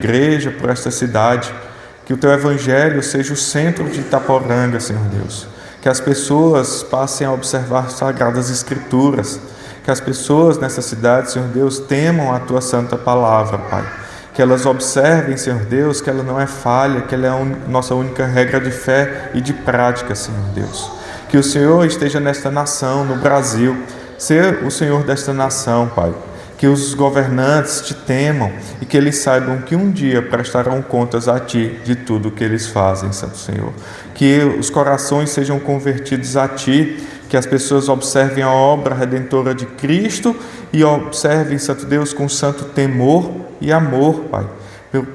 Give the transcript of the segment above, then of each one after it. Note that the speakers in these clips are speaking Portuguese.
igreja, por esta cidade, que o Teu Evangelho seja o centro de Itaporanga, Senhor Deus. Que as pessoas passem a observar as Sagradas Escrituras. Que as pessoas nessa cidade, Senhor Deus, temam a Tua Santa Palavra, Pai. Que elas observem, Senhor Deus, que ela não é falha, que ela é a nossa única regra de fé e de prática, Senhor Deus. Que o Senhor esteja nesta nação, no Brasil, ser o Senhor desta nação, Pai. Que os governantes te temam e que eles saibam que um dia prestarão contas a Ti de tudo o que eles fazem, Santo Senhor. Que os corações sejam convertidos a Ti, que as pessoas observem a obra redentora de Cristo e observem, Santo Deus, com santo temor e amor, Pai,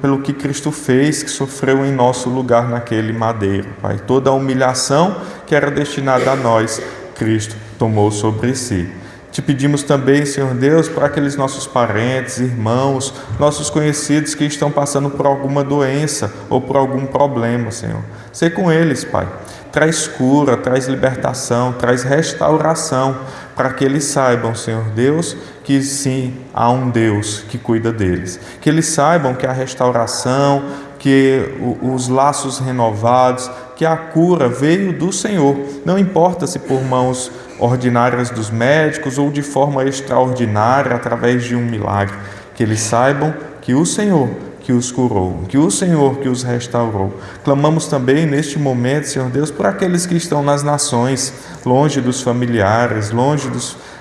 pelo que Cristo fez, que sofreu em nosso lugar naquele madeiro, Pai. Toda a humilhação que era destinada a nós, Cristo tomou sobre si. Te pedimos também, Senhor Deus, para aqueles nossos parentes, irmãos, nossos conhecidos que estão passando por alguma doença ou por algum problema, Senhor. Sê com eles, Pai. Traz cura, traz libertação, traz restauração, para que eles saibam, Senhor Deus, que sim, há um Deus que cuida deles. Que eles saibam que a restauração, que os laços renovados, que a cura veio do Senhor. Não importa se por mãos ordinárias dos médicos ou de forma extraordinária, através de um milagre. Que eles saibam que o Senhor que os curou, que o Senhor que os restaurou. Clamamos também neste momento, Senhor Deus, por aqueles que estão nas nações, longe dos familiares, longe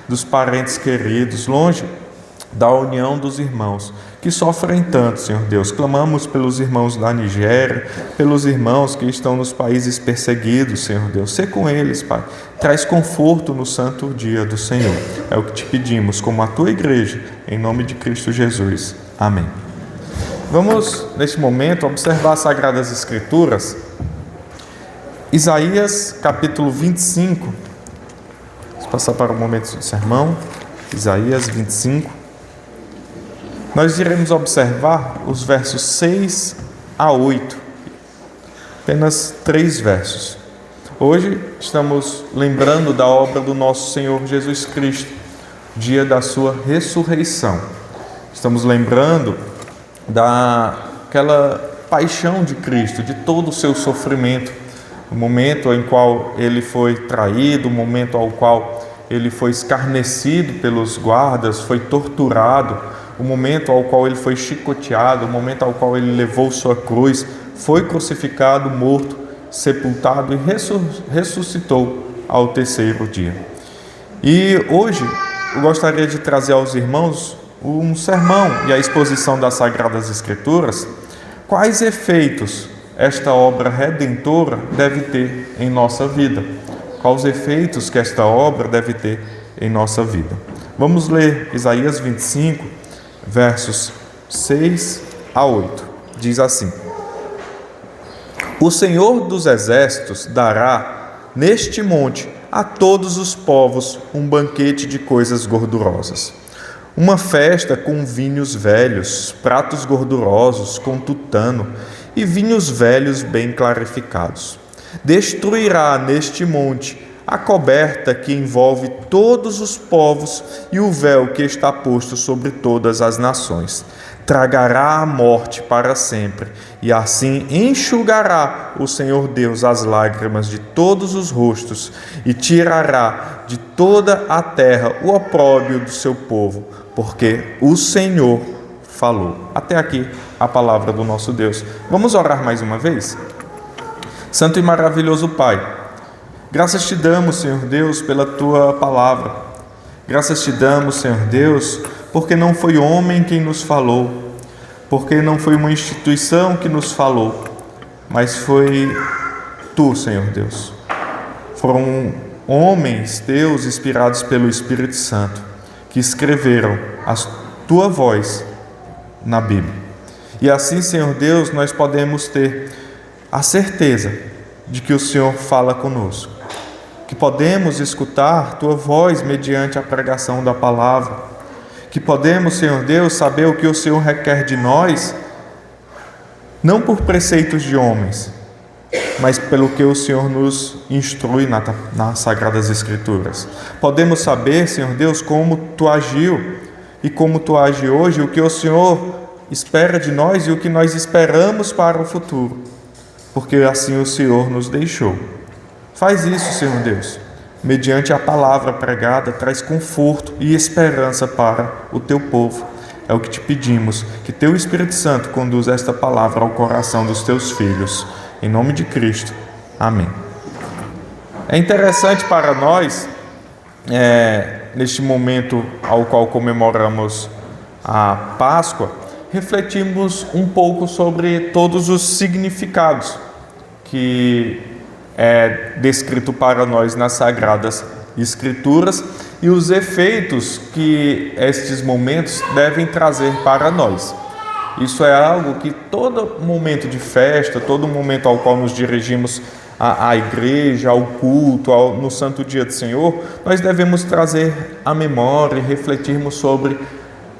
dos parentes queridos, longe da união dos irmãos, que sofrem tanto, Senhor Deus. Clamamos pelos irmãos da Nigéria, pelos irmãos que estão nos países perseguidos, Senhor Deus. Sê com eles, Pai. Traz conforto no santo dia do Senhor. É o que te pedimos, como a Tua igreja, em nome de Cristo Jesus. Amém. Vamos, neste momento, observar as Sagradas Escrituras. Isaías, capítulo 25. Vamos passar para o momento de sermão. Isaías 25. Nós iremos observar os versos 6 a 8. Apenas 3 versos. Hoje estamos lembrando da obra do nosso Senhor Jesus Cristo, dia da sua ressurreição. Estamos lembrando daquela paixão de Cristo, de todo o seu sofrimento, o momento em qual ele foi traído, o momento ao qual ele foi escarnecido pelos guardas, foi torturado, o momento ao qual ele foi chicoteado, o momento ao qual ele levou sua cruz, foi crucificado, morto, sepultado e ressuscitou ao terceiro dia. E hoje eu gostaria de trazer aos irmãos um sermão e a exposição das Sagradas Escrituras. Quais efeitos esta obra redentora deve ter em nossa vida? Quais os efeitos que esta obra deve ter em nossa vida? Vamos ler Isaías 25, versos 6 a 8. Diz assim: O Senhor dos Exércitos dará neste monte a todos os povos um banquete de coisas gordurosas. Uma festa com vinhos velhos, pratos gordurosos com tutano e vinhos velhos bem clarificados. Destruirá neste monte a coberta que envolve todos os povos e o véu que está posto sobre todas as nações. Tragará a morte para sempre, e assim enxugará o Senhor Deus as lágrimas de todos os rostos e tirará de toda a terra o opróbrio do seu povo, porque o Senhor falou. Até aqui a palavra do nosso Deus. Vamos orar mais uma vez? Santo e maravilhoso Pai, graças te damos, Senhor Deus, pela Tua palavra. Graças te damos, Senhor Deus, porque não foi homem quem nos falou, porque não foi uma instituição que nos falou, mas foi Tu, Senhor Deus. Foram homens Teus inspirados pelo Espírito Santo que escreveram a Tua voz na Bíblia. E assim, Senhor Deus, nós podemos ter a certeza de que o Senhor fala conosco, que podemos escutar Tua voz mediante a pregação da palavra, que podemos, Senhor Deus, saber o que o Senhor requer de nós, não por preceitos de homens, mas pelo que o Senhor nos instrui nas Sagradas Escrituras. Podemos saber, Senhor Deus, como Tu agiu e como Tu age hoje, o que o Senhor espera de nós e o que nós esperamos para o futuro, porque assim o Senhor nos deixou. Faz isso, Senhor Deus. Mediante a palavra pregada, traz conforto e esperança para o teu povo. É o que te pedimos, que teu Espírito Santo conduza esta palavra ao coração dos teus filhos. Em nome de Cristo. Amém. É interessante para nós, neste momento ao qual comemoramos a Páscoa, refletirmos um pouco sobre todos os significados que é descrito para nós nas Sagradas Escrituras e os efeitos que estes momentos devem trazer para nós. Isso é algo que todo momento de festa, todo momento ao qual nos dirigimos à igreja, ao culto, no Santo Dia do Senhor, nós devemos trazer à memória e refletirmos sobre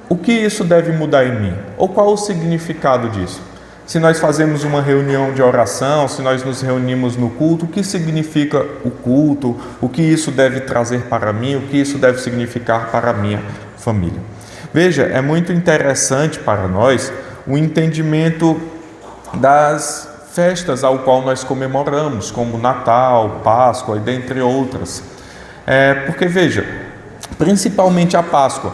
o que isso deve mudar em mim, ou qual o significado disso. Se nós fazemos uma reunião de oração, se nós nos reunimos no culto, o que significa o culto, o que isso deve trazer para mim, o que isso deve significar para a minha família. Veja, é muito interessante para nós o entendimento das festas ao qual nós comemoramos, como Natal, Páscoa e dentre outras. Porque veja, principalmente a Páscoa,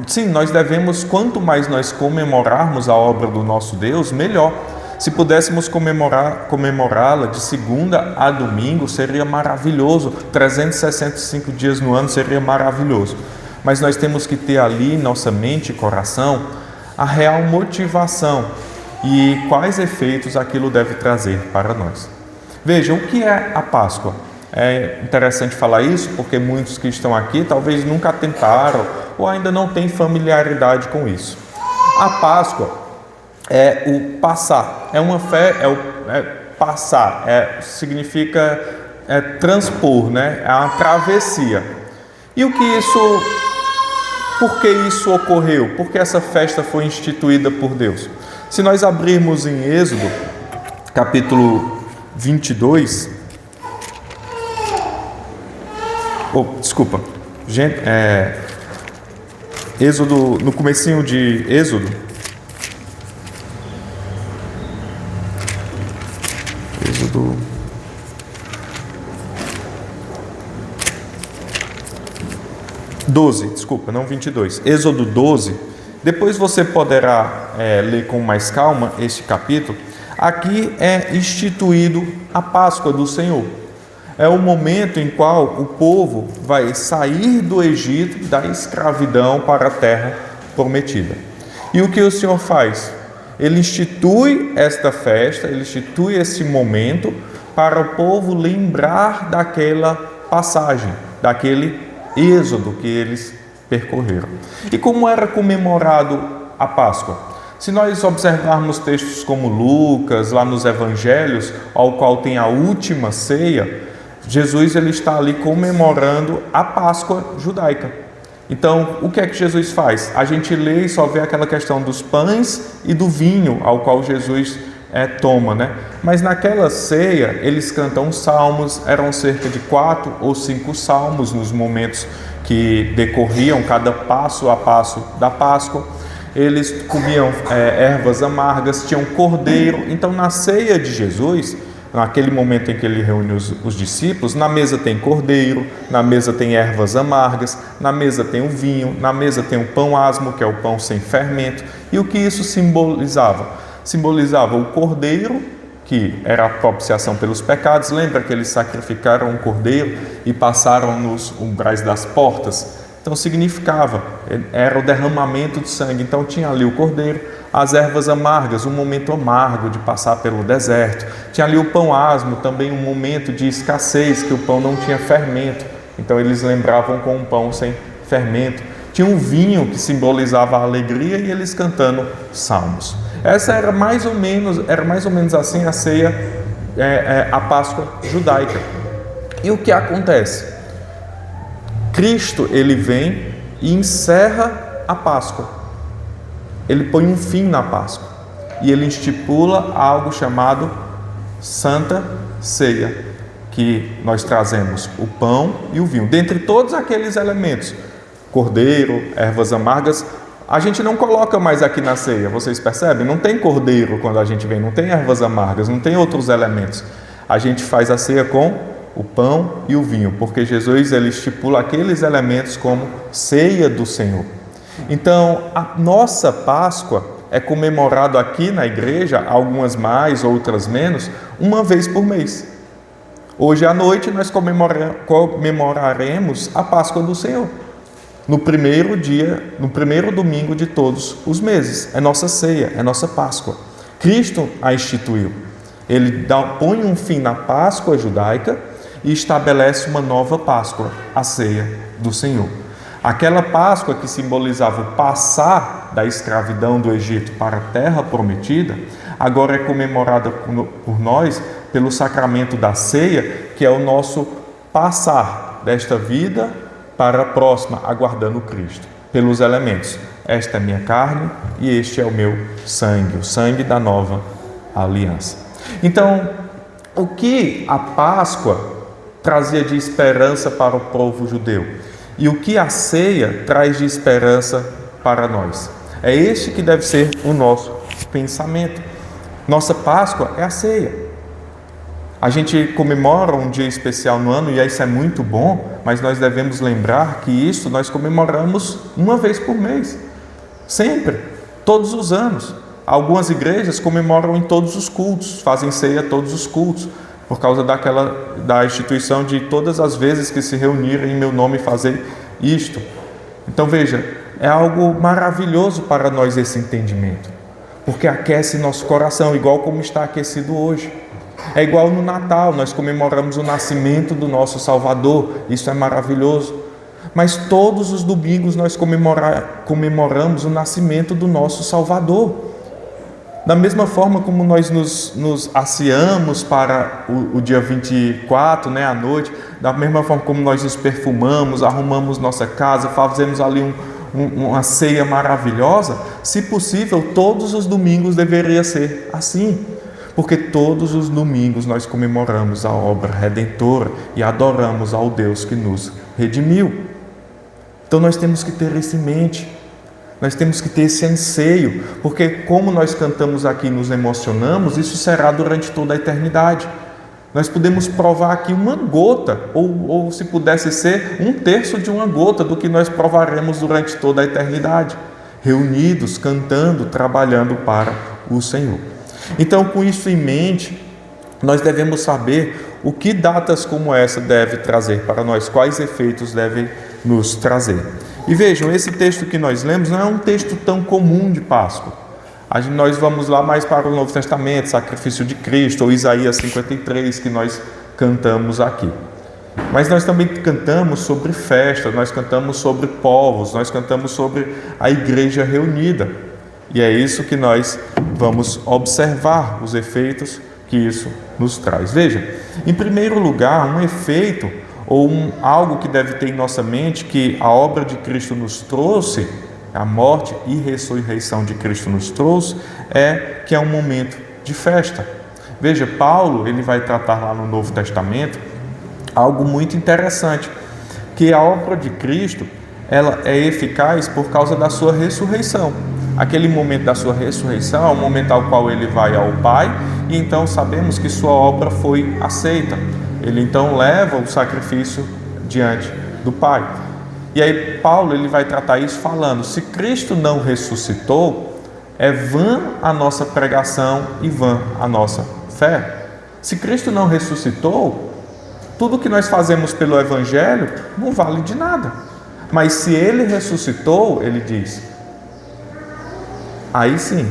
sim, nós devemos, quanto mais nós comemorarmos a obra do nosso Deus, melhor. Se pudéssemos comemorá-la de segunda a domingo, seria maravilhoso. 365 dias no ano seria maravilhoso. Mas nós temos que ter ali em nossa mente e coração a real motivação e quais efeitos aquilo deve trazer para nós. Veja, o que é a Páscoa? É interessante falar isso porque muitos que estão aqui talvez nunca tentaram ou ainda não têm familiaridade com isso. A Páscoa é o passar, é uma fé, passar, significa transpor, né? É uma travessia. E por que isso ocorreu? Por que essa festa foi instituída por Deus? Se nós abrirmos em Êxodo, capítulo 22, Êxodo, no comecinho de Êxodo 12, não 22, Êxodo 12, depois você poderá ler com mais calma este capítulo. Aqui é instituído a Páscoa do Senhor. É o momento em qual o povo vai sair do Egito, da escravidão para a terra prometida. E o que o Senhor faz? Ele institui esta festa, ele institui esse momento para o povo lembrar daquela passagem, daquele êxodo que eles percorreram. E como era comemorado a Páscoa? Se nós observarmos textos como Lucas, lá nos Evangelhos, ao qual tem a última ceia, Jesus ele está ali comemorando a Páscoa judaica. Então, o que é que Jesus faz? A gente lê e só vê aquela questão dos pães e do vinho ao qual Jesus toma, né? Mas naquela ceia, eles cantam salmos, eram cerca de 4 ou 5 salmos nos momentos que decorriam cada passo a passo da Páscoa. Eles comiam ervas amargas, tinham cordeiro. Então, na ceia de Jesus, naquele momento em que ele reúne os discípulos, na mesa tem cordeiro, na mesa tem ervas amargas, na mesa tem o vinho, na mesa tem o pão asmo, que é o pão sem fermento. E o que isso simbolizava? Simbolizava o cordeiro, que era a propiciação pelos pecados. Lembra que eles sacrificaram um cordeiro e passaram nos umbrais das portas? Então significava, era o derramamento de sangue. Então tinha ali o cordeiro, as ervas amargas, um momento amargo de passar pelo deserto. Tinha ali o pão asmo, também um momento de escassez, que o pão não tinha fermento. Então eles lembravam com um pão sem fermento. Tinha um vinho que simbolizava a alegria e eles cantando salmos. Essa era mais ou menos assim a ceia, a Páscoa judaica. E o que acontece? Cristo, ele vem e encerra a Páscoa. Ele põe um fim na Páscoa. E ele estipula algo chamado Santa Ceia, que nós trazemos o pão e o vinho. Dentre todos aqueles elementos, cordeiro, ervas amargas, a gente não coloca mais aqui na ceia, vocês percebem? Não tem cordeiro quando a gente vem, não tem ervas amargas, não tem outros elementos. A gente faz a ceia com o pão e o vinho, porque Jesus ele estipula aqueles elementos como ceia do Senhor. Então, a nossa Páscoa é comemorado aqui na igreja, algumas mais, outras menos, uma vez por mês. Hoje à noite nós comemoraremos a Páscoa do Senhor. No primeiro domingo de todos os meses. É nossa ceia, é nossa Páscoa. Cristo a instituiu. Ele põe um fim na Páscoa judaica e estabelece uma nova Páscoa, a ceia do Senhor. Aquela Páscoa que simbolizava o passar da escravidão do Egito para a terra prometida, agora é comemorada por nós pelo sacramento da ceia, que é o nosso passar desta vida para a próxima, aguardando Cristo, pelos elementos. Esta é minha carne e este é o meu sangue, o sangue da nova aliança. Então, o que a Páscoa trazia de esperança para o povo judeu? E o que a ceia traz de esperança para nós? É este que deve ser o nosso pensamento. Nossa Páscoa é a ceia. A gente comemora um dia especial no ano e isso é muito bom, mas nós devemos lembrar que isso nós comemoramos uma vez por mês. Sempre, todos os anos. Algumas igrejas comemoram em todos os cultos, fazem ceia todos os cultos, por causa da instituição de todas as vezes que se reunirem em meu nome fazer isto. Então veja, é algo maravilhoso para nós esse entendimento, porque aquece nosso coração, igual como está aquecido hoje. É igual no Natal, nós comemoramos o nascimento do nosso Salvador, isso é maravilhoso. Mas todos os domingos nós comemoramos o nascimento do nosso Salvador. Da mesma forma como nós nos asseamos para o dia 24, à noite, da mesma forma como nós nos perfumamos, arrumamos nossa casa, fazemos ali uma ceia maravilhosa, se possível, todos os domingos deveria ser assim, porque todos os domingos nós comemoramos a obra redentora e adoramos ao Deus que nos redimiu. Então nós temos que ter isso em mente. Nós temos que ter esse anseio, porque como nós cantamos aqui e nos emocionamos, isso será durante toda a eternidade. Nós podemos provar aqui uma gota, ou se pudesse ser, 1/3 de uma gota do que nós provaremos durante toda a eternidade, reunidos, cantando, trabalhando para o Senhor. Então, com isso em mente, nós devemos saber o que datas como essa devem trazer para nós, quais efeitos devem nos trazer. E vejam, esse texto que nós lemos não é um texto tão comum de Páscoa. Nós vamos lá mais para o Novo Testamento, sacrifício de Cristo, ou Isaías 53, que nós cantamos aqui. Mas nós também cantamos sobre festas, nós cantamos sobre povos, nós cantamos sobre a igreja reunida. E é isso que nós vamos observar, os efeitos que isso nos traz. Veja, em primeiro lugar, um efeito ou algo que deve ter em nossa mente, que a obra de Cristo nos trouxe, a morte e ressurreição de Cristo nos trouxe, é que é um momento de festa. Veja, Paulo, ele vai tratar lá no Novo Testamento algo muito interessante, que a obra de Cristo, ela é eficaz por causa da sua ressurreição. Aquele momento da sua ressurreição é o momento ao qual ele vai ao Pai, e então sabemos que sua obra foi aceita. Ele então leva o sacrifício diante do Pai. E aí Paulo ele vai tratar isso falando, se Cristo não ressuscitou, é vã a nossa pregação e vã a nossa fé. Se Cristo não ressuscitou, tudo que nós fazemos pelo Evangelho não vale de nada. Mas se Ele ressuscitou, ele diz, aí sim,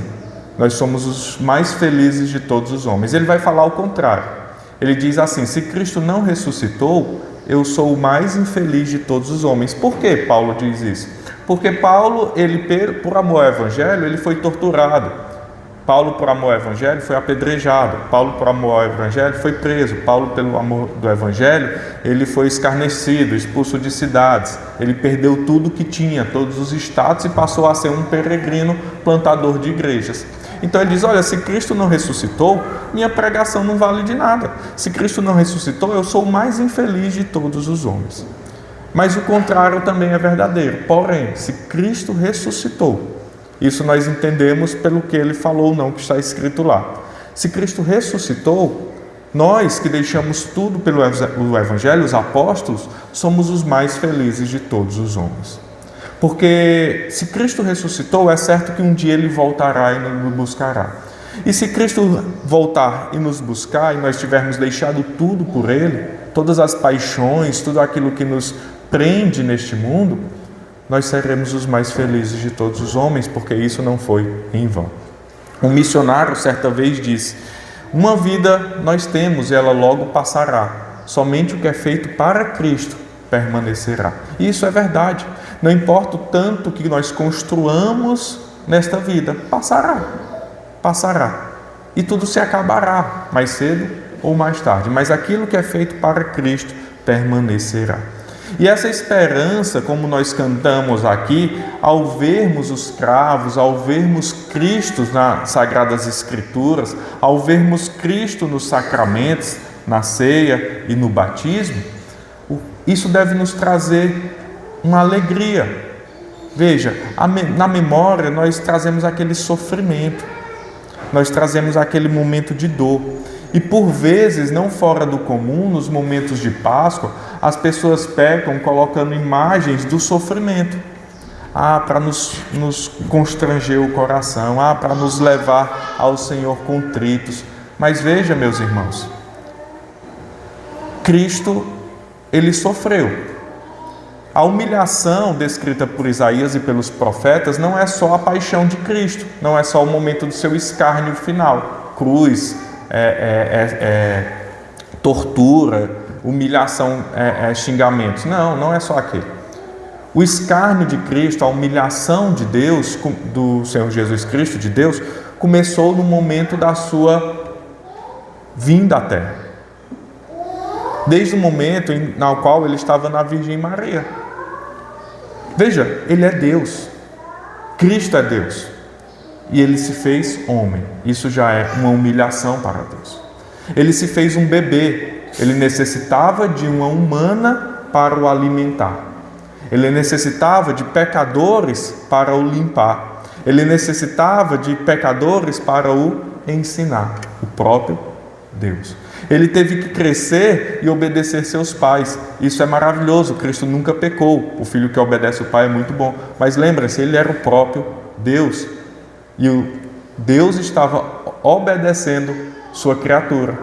nós somos os mais felizes de todos os homens. Ele vai falar o contrário. Ele diz assim, se Cristo não ressuscitou, eu sou o mais infeliz de todos os homens. Por que Paulo diz isso? Porque Paulo, por amor ao Evangelho, ele foi torturado. Paulo, por amor ao Evangelho, foi apedrejado. Paulo, por amor ao Evangelho, foi preso. Paulo, pelo amor do Evangelho, ele foi escarnecido, expulso de cidades. Ele perdeu tudo que tinha, todos os status, e passou a ser um peregrino plantador de igrejas. Então ele diz, olha, se Cristo não ressuscitou, minha pregação não vale de nada. Se Cristo não ressuscitou, eu sou o mais infeliz de todos os homens. Mas o contrário também é verdadeiro. Porém, se Cristo ressuscitou, isso nós entendemos pelo que ele falou, não que está escrito lá. Se Cristo ressuscitou, nós que deixamos tudo pelo Evangelho, os apóstolos, somos os mais felizes de todos os homens. Porque se Cristo ressuscitou, é certo que um dia Ele voltará e nos buscará. E se Cristo voltar e nos buscar, e nós tivermos deixado tudo por Ele, todas as paixões, tudo aquilo que nos prende neste mundo, nós seremos os mais felizes de todos os homens, porque isso não foi em vão. Um missionário certa vez disse: uma vida nós temos e ela logo passará, somente o que é feito para Cristo permanecerá. E isso é verdade. Não importa o tanto que nós construamos nesta vida, passará. E tudo se acabará, mais cedo ou mais tarde. Mas aquilo que é feito para Cristo permanecerá. E essa esperança, como nós cantamos aqui, ao vermos os cravos, ao vermos Cristo nas Sagradas Escrituras, ao vermos Cristo nos sacramentos, na ceia e no batismo, isso deve nos trazer uma alegria. Veja, na memória nós trazemos aquele sofrimento, nós trazemos aquele momento de dor. E por vezes, não fora do comum, nos momentos de Páscoa, as pessoas pecam colocando imagens do sofrimento. Para nos constranger o coração, para nos levar ao Senhor contritos. Mas veja, meus irmãos, Cristo, Ele sofreu. A humilhação descrita por Isaías e pelos profetas não é só a paixão de Cristo, não é só o momento do seu escárnio final, cruz, tortura, humilhação, xingamentos. Não é só aquele. O escárnio de Cristo, a humilhação de Deus, do Senhor Jesus Cristo, de Deus, começou no momento da sua vinda à terra. Desde o momento no qual ele estava na Virgem Maria. Veja, ele é Deus. Cristo é Deus. E ele se fez homem. Isso já é uma humilhação para Deus. Ele se fez um bebê. Ele necessitava de uma humana para o alimentar. Ele necessitava de pecadores para o limpar. Ele necessitava de pecadores para o ensinar. O próprio Deus. Ele teve que crescer e obedecer seus pais. Isso é maravilhoso. Cristo nunca pecou. O filho que obedece o pai é muito bom. Mas lembra-se, ele era o próprio Deus. E o Deus estava obedecendo sua criatura.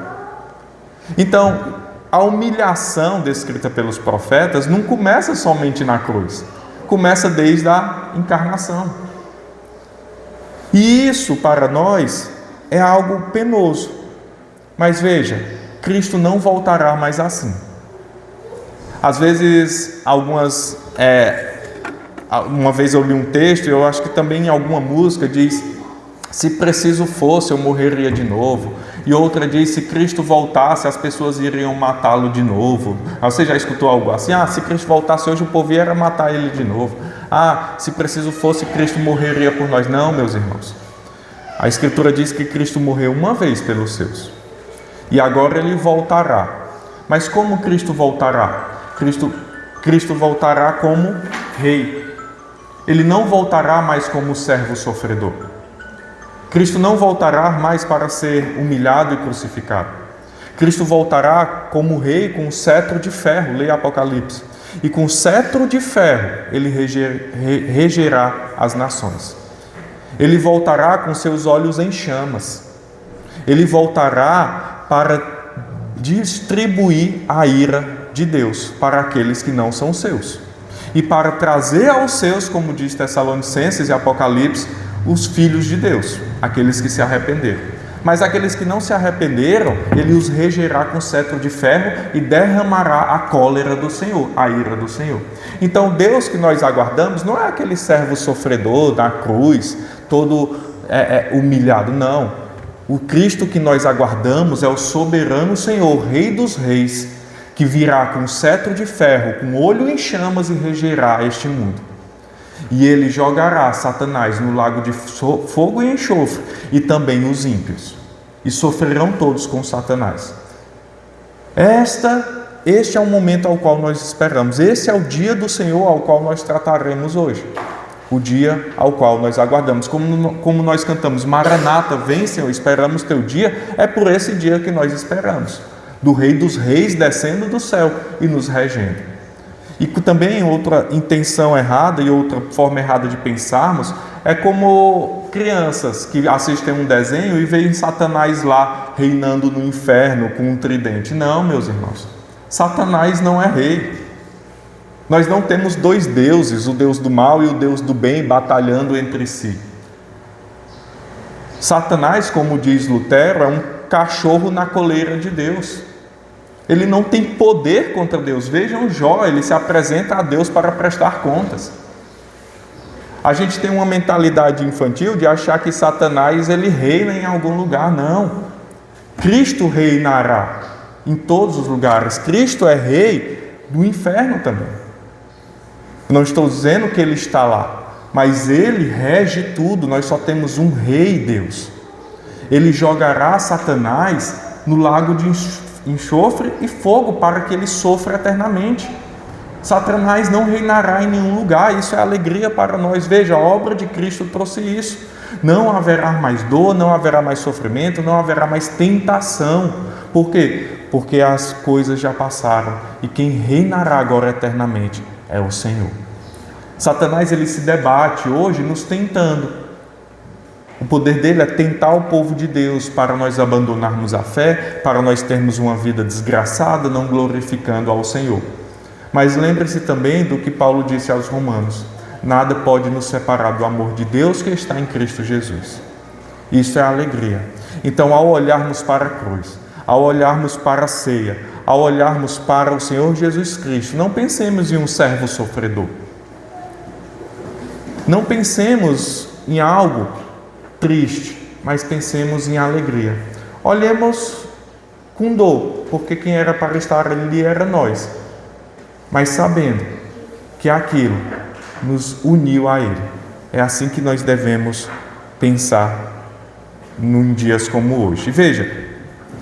Então, a humilhação descrita pelos profetas não começa somente na cruz. Começa desde a encarnação. E isso, para nós, é algo penoso. Mas veja, Cristo não voltará mais assim. Às vezes, uma vez eu li um texto, eu acho que também em alguma música diz: se preciso fosse, eu morreria de novo. E outra diz: se Cristo voltasse, as pessoas iriam matá-lo de novo. Você já escutou algo assim? Se Cristo voltasse hoje, o povo ia matar ele de novo. Se preciso fosse, Cristo morreria por nós. Não, meus irmãos. A Escritura diz que Cristo morreu uma vez pelos seus. E agora ele voltará. Mas como Cristo voltará? Cristo voltará como rei. Ele não voltará mais como servo sofredor. Cristo não voltará mais para ser humilhado e crucificado. Cristo voltará como rei com um cetro de ferro. Leia Apocalipse. E com cetro de ferro ele regerá as nações. Ele voltará com seus olhos em chamas. Ele voltará para distribuir a ira de Deus para aqueles que não são seus. E para trazer aos seus, como diz Tessalonicenses e Apocalipse, os filhos de Deus, aqueles que se arrependeram. Mas aqueles que não se arrependeram, ele os regerá com cetro de ferro e derramará a cólera do Senhor, a ira do Senhor. Então, Deus que nós aguardamos não é aquele servo sofredor da cruz, todo humilhado, não. O Cristo que nós aguardamos é o soberano Senhor, Rei dos Reis, que virá com cetro de ferro, com olho em chamas e regerá este mundo. E ele jogará Satanás no lago de fogo e enxofre, e também os ímpios, e sofrerão todos com Satanás. Esta este é o momento ao qual nós esperamos. Esse é o dia do Senhor ao qual nós trataremos hoje. O dia ao qual nós aguardamos. Como nós cantamos, Maranata, vem Senhor, esperamos teu dia. É por esse dia que nós esperamos. Do Rei dos Reis descendo do céu e nos regendo. E também outra intenção errada e outra forma errada de pensarmos é como crianças que assistem um desenho e veem Satanás lá reinando no inferno com um tridente. Não, meus irmãos, Satanás não é rei. Nós não temos dois deuses, o Deus do mal e o Deus do bem, batalhando entre si. Satanás, como diz Lutero, é um cachorro na coleira de Deus. Ele não tem poder contra Deus. Vejam Jó, ele se apresenta a Deus para prestar contas. A gente tem uma mentalidade infantil de achar que Satanás ele reina em algum lugar. Não. Cristo reinará em todos os lugares. Cristo é rei do inferno também. Não estou dizendo que ele está lá, mas ele rege tudo. Nós só temos um rei, Deus. Ele jogará Satanás no lago de enxofre e fogo para que ele sofra eternamente. Satanás não reinará em nenhum lugar. Isso é alegria para nós. Veja, a obra de Cristo trouxe isso. Não haverá mais dor, não haverá mais sofrimento, não haverá mais tentação. Por quê? Porque as coisas já passaram e quem reinará agora eternamente é o Senhor. Satanás ele se debate hoje nos tentando. O poder dele é tentar o povo de Deus para nós abandonarmos a fé, para nós termos uma vida desgraçada, não glorificando ao Senhor. Mas lembre-se também do que Paulo disse aos Romanos: nada pode nos separar do amor de Deus que está em Cristo Jesus. Isso é a alegria. Então, ao olharmos para a cruz, ao olharmos para a ceia, ao olharmos para o Senhor Jesus Cristo, não pensemos em um servo sofredor. Não pensemos em algo triste, mas pensemos em alegria. Olhemos com dor, porque quem era para estar ali era nós, mas sabendo que aquilo nos uniu a Ele. É assim que nós devemos pensar em dias como hoje. Veja,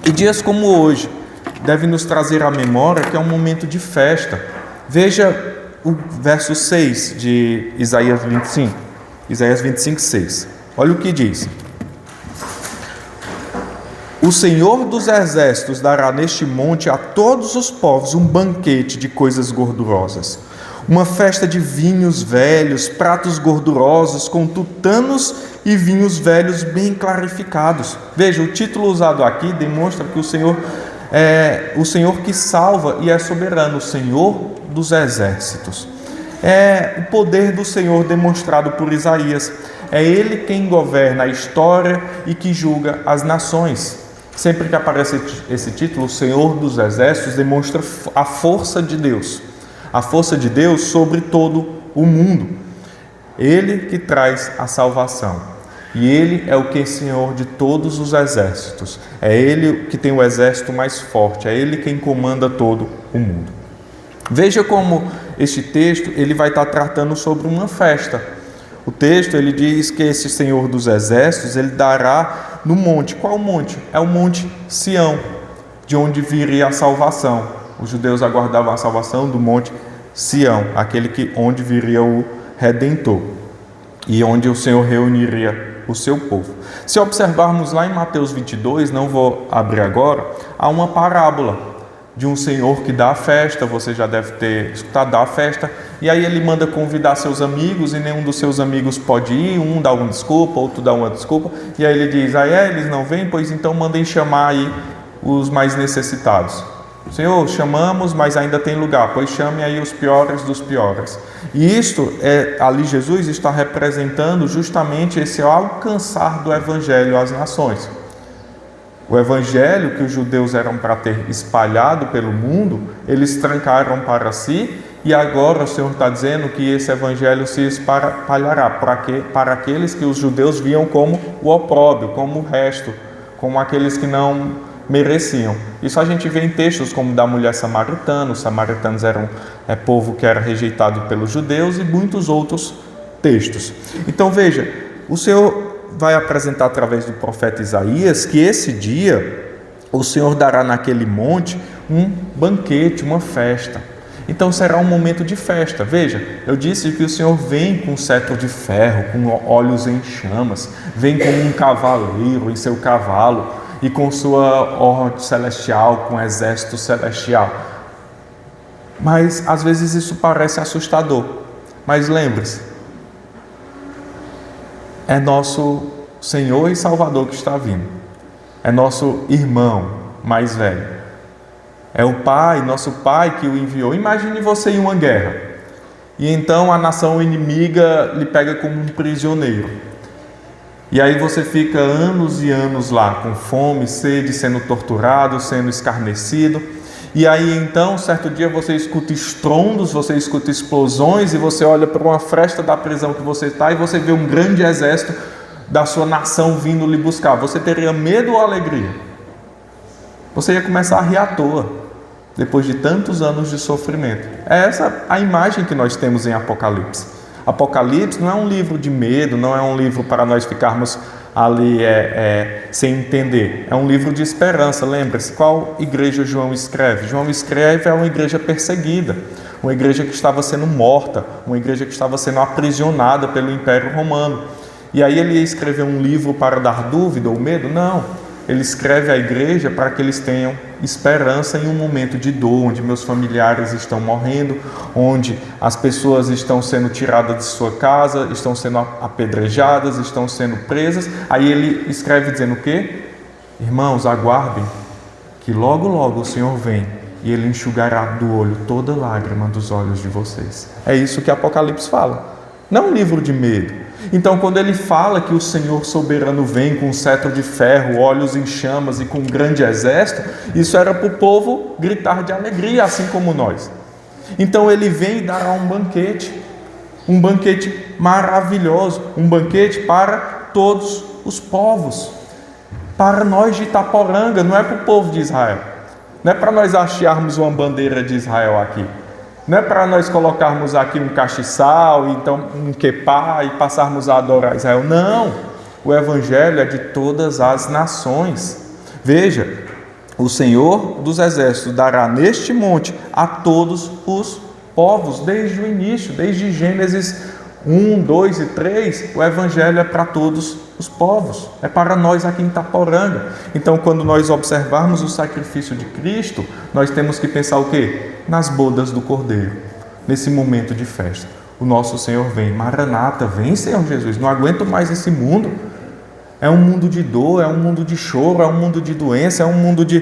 e dias como hoje devem nos trazer à memória que é um momento de festa. Veja o verso 6 de Isaías 25. Isaías 25, 6. Olha o que diz: o Senhor dos Exércitos dará neste monte a todos os povos um banquete de coisas gordurosas, uma festa de vinhos velhos, pratos gordurosos, com tutanos e vinhos velhos bem clarificados. Veja, o título usado aqui demonstra que o Senhor é o Senhor que salva e é soberano, o Senhor dos Exércitos. É o poder do Senhor demonstrado por Isaías. É Ele quem governa a história e que julga as nações. Sempre que aparece esse título, o Senhor dos Exércitos, demonstra a força de Deus. A força de Deus sobre todo o mundo. Ele que traz a salvação. E Ele é o que é Senhor de todos os exércitos. É Ele que tem o exército mais forte. É Ele quem comanda todo o mundo. Veja como este texto ele vai estar tratando sobre uma festa. O texto ele diz que esse Senhor dos Exércitos ele dará no monte. Qual monte? É o Monte Sião, de onde viria a salvação. Os judeus aguardavam a salvação do Monte Sião, onde viria o Redentor e onde o Senhor reuniria o seu povo. Se observarmos lá em Mateus 22, não vou abrir agora, há uma parábola de um senhor que dá a festa. Você já deve ter escutado, dá a festa, e aí ele manda convidar seus amigos e nenhum dos seus amigos pode ir, um dá uma desculpa, outro dá uma desculpa, e aí ele diz, eles não vêm? Pois então mandem chamar aí os mais necessitados. Senhor, chamamos, mas ainda tem lugar, pois chame aí os piores dos piores. E isto, ali Jesus está representando justamente esse alcançar do Evangelho às nações. O Evangelho que os judeus eram para ter espalhado pelo mundo, eles trancaram para si, e agora o Senhor está dizendo que esse Evangelho se espalhará para aqueles que os judeus viam como o opróbrio, como o resto, como aqueles que não mereciam. Isso a gente vê em textos como da mulher samaritana. Os samaritanos eram povo que era rejeitado pelos judeus, e muitos outros textos. Então veja, o Senhor vai apresentar através do profeta Isaías que esse dia o Senhor dará naquele monte um banquete, uma festa. Então será um momento de festa. Veja, eu disse que o Senhor vem com cetro de ferro, com olhos em chamas, vem como um cavaleiro em seu cavalo e com sua horde celestial, com exército celestial. Mas às vezes isso parece assustador. Mas lembre-se, é nosso Senhor e Salvador que está vindo. É nosso irmão mais velho. É o Pai, nosso Pai que o enviou. Imagine você em uma guerra. E então a nação inimiga lhe pega como um prisioneiro. E aí você fica anos e anos lá, com fome, sede, sendo torturado, sendo escarnecido. E aí então, certo dia você escuta estrondos, você escuta explosões e você olha para uma fresta da prisão que você está e você vê um grande exército da sua nação vindo lhe buscar. Você teria medo ou alegria? Você ia começar a rir à toa, depois de tantos anos de sofrimento. É essa a imagem que nós temos em Apocalipse. Apocalipse não é um livro de medo, não é um livro para nós ficarmos ali sem entender. É um livro de esperança. Lembre-se, qual igreja João escreve? João escreve a uma igreja perseguida, uma igreja que estava sendo morta, uma igreja que estava sendo aprisionada pelo Império Romano. E aí ele ia escrever um livro para dar dúvida ou medo? Não. Ele escreve à igreja para que eles tenham esperança em um momento de dor, onde meus familiares estão morrendo, onde as pessoas estão sendo tiradas de sua casa, estão sendo apedrejadas, estão sendo presas. Aí ele escreve dizendo o quê? Irmãos, aguardem, que logo logo o Senhor vem e Ele enxugará do olho toda lágrima dos olhos de vocês. É isso que Apocalipse fala. Não é um livro de medo. Então, quando ele fala que o Senhor soberano vem com um cetro de ferro, olhos em chamas e com um grande exército, isso era para o povo gritar de alegria, assim como nós. Então, ele vem e dará um banquete maravilhoso, um banquete para todos os povos, para nós de Itaporanga, não é para o povo de Israel, não é para nós hastearmos uma bandeira de Israel aqui. Não é para nós colocarmos aqui um castiçal, então um quepá e passarmos a adorar Israel. Não, o Evangelho é de todas as nações. Veja, o Senhor dos Exércitos dará neste monte a todos os povos, desde o início, desde Gênesis 1, 2 e 3, o Evangelho é para todos os povos, é para nós aqui em Itaporanga. Então, quando nós observarmos o sacrifício de Cristo, nós temos que pensar o quê? Nas bodas do Cordeiro, nesse momento de festa. O nosso Senhor vem, Maranata, vem Senhor Jesus, não aguento mais esse mundo. É um mundo de dor, é um mundo de choro, é um mundo de doença, é um mundo de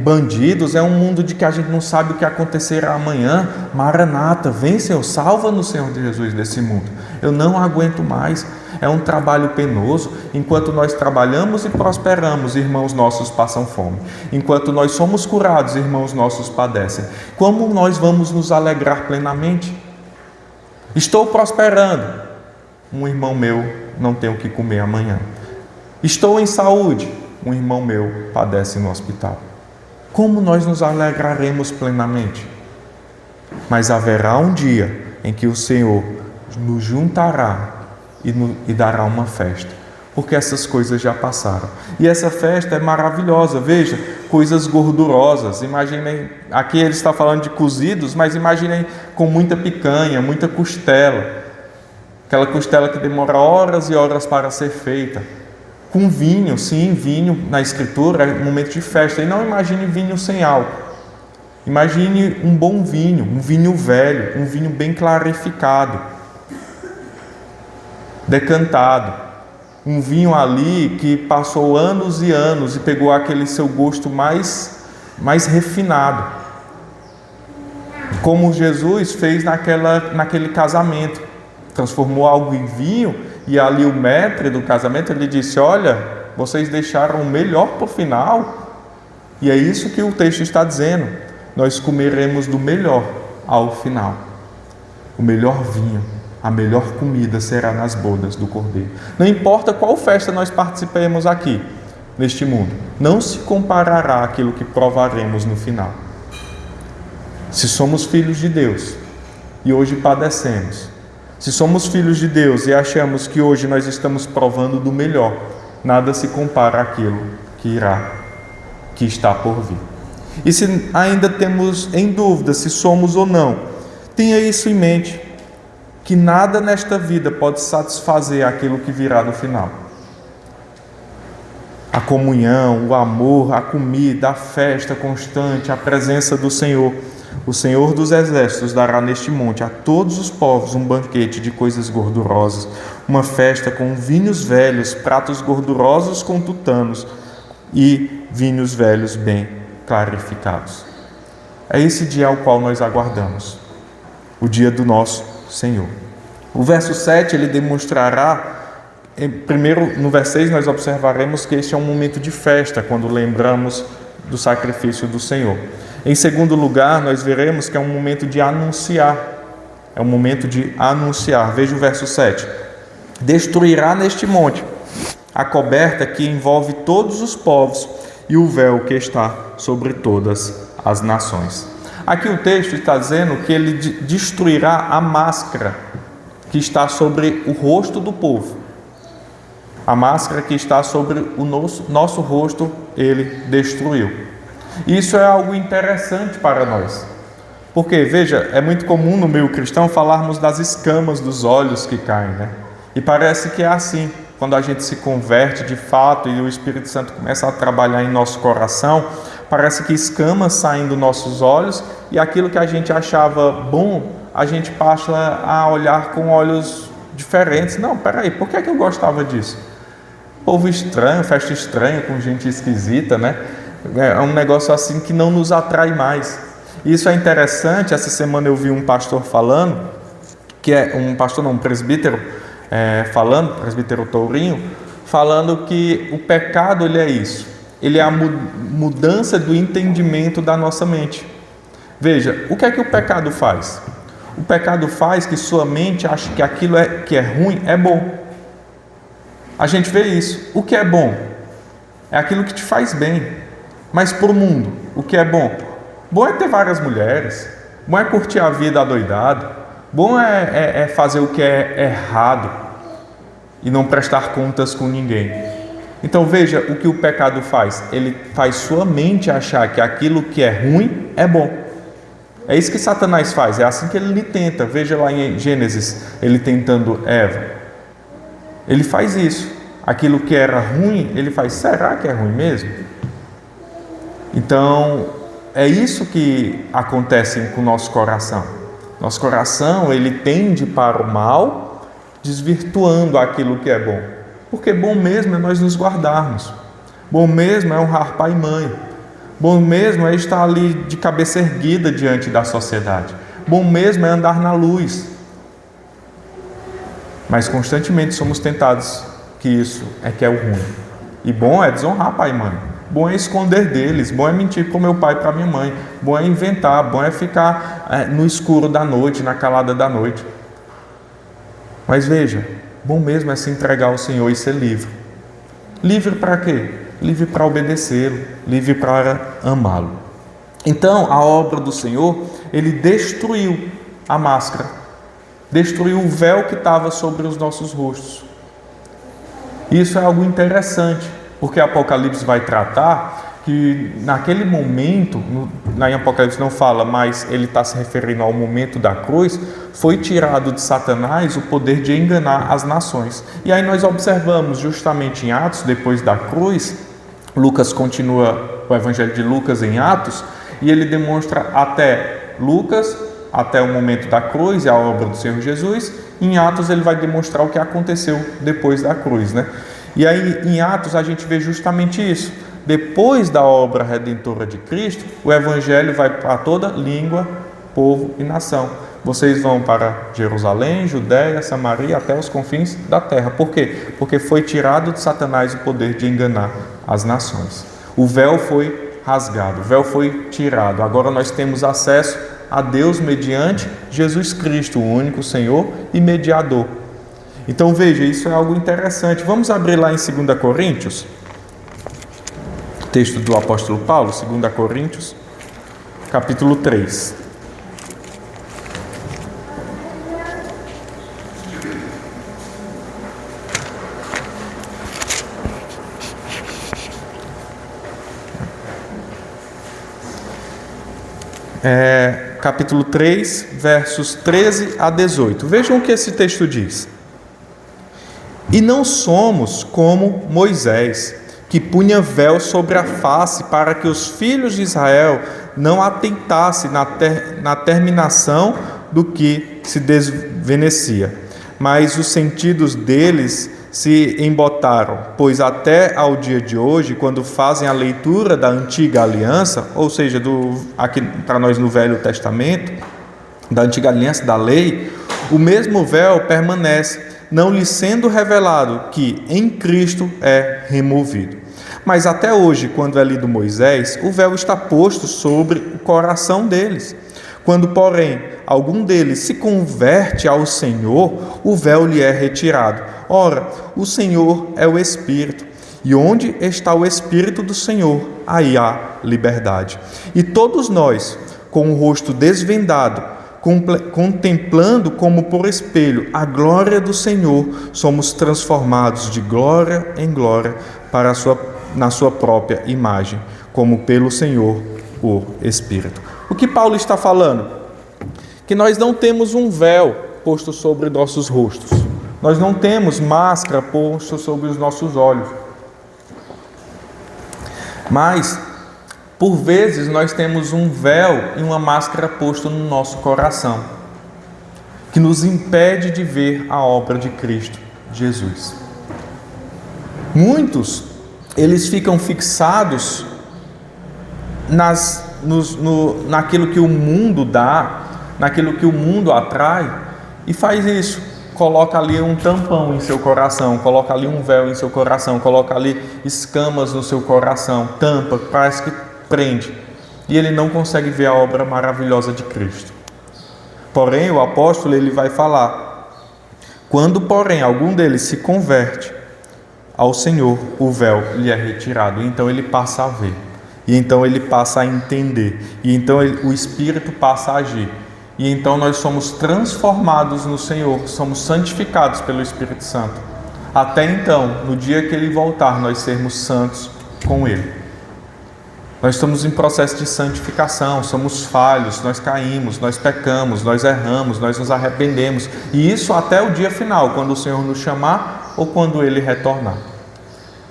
bandidos, é um mundo de que a gente não sabe o que acontecerá amanhã. Maranata, vem Senhor, salva-nos Senhor de Jesus desse mundo. Eu não aguento mais, é um trabalho penoso. Enquanto nós trabalhamos e prosperamos, irmãos nossos passam fome. Enquanto nós somos curados, irmãos nossos padecem. Como nós vamos nos alegrar plenamente? Estou prosperando. Um irmão meu não tem o que comer amanhã. Estou em saúde. Um irmão meu padece no hospital. Como nós nos alegraremos plenamente? Mas haverá um dia em que o Senhor nos juntará e dará uma festa, porque essas coisas já passaram. E essa festa é maravilhosa. Veja, coisas gordurosas. Imaginem, aqui ele está falando de cozidos, mas imaginem com muita picanha, muita costela. Aquela costela que demora horas e horas para ser feita. Com vinho, sim, vinho na Escritura é um momento de festa. E não imagine vinho sem álcool. Imagine um bom vinho, um vinho velho, um vinho bem clarificado, decantado. Um vinho ali que passou anos e anos e pegou aquele seu gosto mais refinado. Como Jesus fez naquele casamento. Transformou algo em vinho, e ali o maître do casamento, ele disse: olha, vocês deixaram o melhor para o final. E é isso que o texto está dizendo. Nós comeremos do melhor ao final. O melhor vinho, a melhor comida será nas bodas do Cordeiro. Não importa qual festa nós participemos aqui, neste mundo, não se comparará àquilo que provaremos no final. Se somos filhos de Deus e hoje padecemos, se somos filhos de Deus e achamos que hoje nós estamos provando do melhor, nada se compara àquilo que está por vir. E se ainda temos em dúvida se somos ou não, tenha isso em mente, que nada nesta vida pode satisfazer aquilo que virá no final. A comunhão, o amor, a comida, a festa constante, a presença do Senhor. O Senhor dos Exércitos dará neste monte a todos os povos um banquete de coisas gordurosas, uma festa com vinhos velhos, pratos gordurosos com tutanos e vinhos velhos bem clarificados. É esse dia ao qual nós aguardamos, o dia do nosso Senhor. O verso 7, ele demonstrará, primeiro no verso 6 nós observaremos que este é um momento de festa, quando lembramos do sacrifício do Senhor. Em segundo lugar, nós veremos que é um momento de anunciar. É um momento de anunciar. Veja o verso 7. Destruirá neste monte a coberta que envolve todos os povos e o véu que está sobre todas as nações. Aqui o texto está dizendo que ele destruirá a máscara que está sobre o rosto do povo. A máscara que está sobre o nosso rosto, ele destruiu. Isso é algo interessante para nós, porque, veja, é muito comum no meio cristão falarmos das escamas dos olhos que caem, né? E parece que é assim, quando a gente se converte de fato e o Espírito Santo começa a trabalhar em nosso coração, parece que escamas saem dos nossos olhos e aquilo que a gente achava bom, a gente passa a olhar com olhos diferentes. Não, peraí, por que é que eu gostava disso? Povo estranho, festa estranha, com gente esquisita, né? É um negócio assim que não nos atrai mais. Isso é interessante. Essa semana eu vi um pastor falando, que é um presbítero, presbítero Tourinho, falando que o pecado, ele é isso. Ele é a mudança do entendimento da nossa mente. Veja, o que é que o pecado faz? O pecado faz que sua mente ache que aquilo que é ruim é bom. A gente vê isso. O que é bom? É aquilo que te faz bem. Mas para o mundo, o que é bom? Bom é ter várias mulheres, bom é curtir a vida adoidado, bom é fazer o que é errado e não prestar contas com ninguém. Então veja o que o pecado faz. Ele faz sua mente achar que aquilo que é ruim é bom. É isso que Satanás faz, é assim que ele lhe tenta. Veja lá em Gênesis, ele tentando Eva. Ele faz isso. Aquilo que era ruim, ele faz, será que é ruim mesmo? Então, é isso que acontece com o nosso coração. Nosso coração, ele tende para o mal, desvirtuando aquilo que é bom. Porque bom mesmo é nós nos guardarmos. Bom mesmo é honrar pai e mãe. Bom mesmo é estar ali de cabeça erguida diante da sociedade. Bom mesmo é andar na luz. Mas constantemente somos tentados que isso é que é o ruim. E bom é desonrar pai e mãe. Bom é esconder deles, bom é mentir para o meu pai e para a minha mãe, bom é inventar, bom é ficar no escuro da noite, na calada da noite. Mas veja, bom mesmo é se entregar ao Senhor e ser livre. Livre para quê? Livre para obedecê-lo, livre para amá-lo. Então, a obra do Senhor, ele destruiu a máscara, destruiu o véu que estava sobre os nossos rostos. Isso é algo interessante. Porque Apocalipse vai tratar que naquele momento, lá em Apocalipse não fala, mas ele está se referindo ao momento da cruz, foi tirado de Satanás o poder de enganar as nações. E aí nós observamos justamente em Atos, depois da cruz, Lucas continua o Evangelho de Lucas em Atos, e ele demonstra até Lucas, até o momento da cruz e a obra do Senhor Jesus. Em Atos ele vai demonstrar o que aconteceu depois da cruz, né? E aí, em Atos, a gente vê justamente isso. Depois da obra redentora de Cristo, o Evangelho vai para toda língua, povo e nação. Vocês vão para Jerusalém, Judéia, Samaria, até os confins da terra. Por quê? Porque foi tirado de Satanás o poder de enganar as nações. O véu foi rasgado, o véu foi tirado. Agora nós temos acesso a Deus mediante Jesus Cristo, o único Senhor e mediador. Então veja, isso é algo interessante. Vamos abrir lá em 2 Coríntios, texto do apóstolo Paulo, 2 Coríntios, capítulo 3. capítulo 3, versos 13 a 18. Vejam o que esse texto diz. E não somos como Moisés, que punha véu sobre a face para que os filhos de Israel não atentassem na terminação do que se desvenecia. Mas os sentidos deles se embotaram, pois até ao dia de hoje, quando fazem a leitura da antiga aliança, ou seja, aqui para nós no Velho Testamento, da antiga aliança da lei, o mesmo véu permanece, não lhe sendo revelado que em Cristo é removido. Mas até hoje, quando é lido Moisés, o véu está posto sobre o coração deles. Quando, porém, algum deles se converte ao Senhor, o véu lhe é retirado. Ora, o Senhor é o Espírito, e onde está o Espírito do Senhor, aí há liberdade. E todos nós, com o rosto desvendado, contemplando como por espelho a glória do Senhor, somos transformados de glória em glória na sua própria imagem, como pelo Senhor, o Espírito. O que Paulo está falando? Que nós não temos um véu posto sobre nossos rostos. Nós não temos máscara posto sobre os nossos olhos. Mas, por vezes, nós temos um véu e uma máscara posto no nosso coração, que nos impede de ver a obra de Cristo Jesus. Muitos, eles ficam fixados naquilo que o mundo dá, naquilo que o mundo atrai, e faz isso, coloca ali um tampão em seu coração, coloca ali um véu em seu coração, coloca ali escamas no seu coração, tampa, parece que prende, e ele não consegue ver a obra maravilhosa de Cristo. Porém, o apóstolo, ele vai falar, quando, porém, algum deles se converte ao Senhor, o véu lhe é retirado, e então ele passa a ver, e então ele passa a entender, e então o Espírito passa a agir, e então nós somos transformados no Senhor, somos santificados pelo Espírito Santo, até então, no dia que Ele voltar, nós sermos santos com Ele. Nós estamos em processo de santificação, somos falhos, nós caímos, nós pecamos, nós erramos, nós nos arrependemos, e isso até o dia final, quando o Senhor nos chamar ou quando Ele retornar.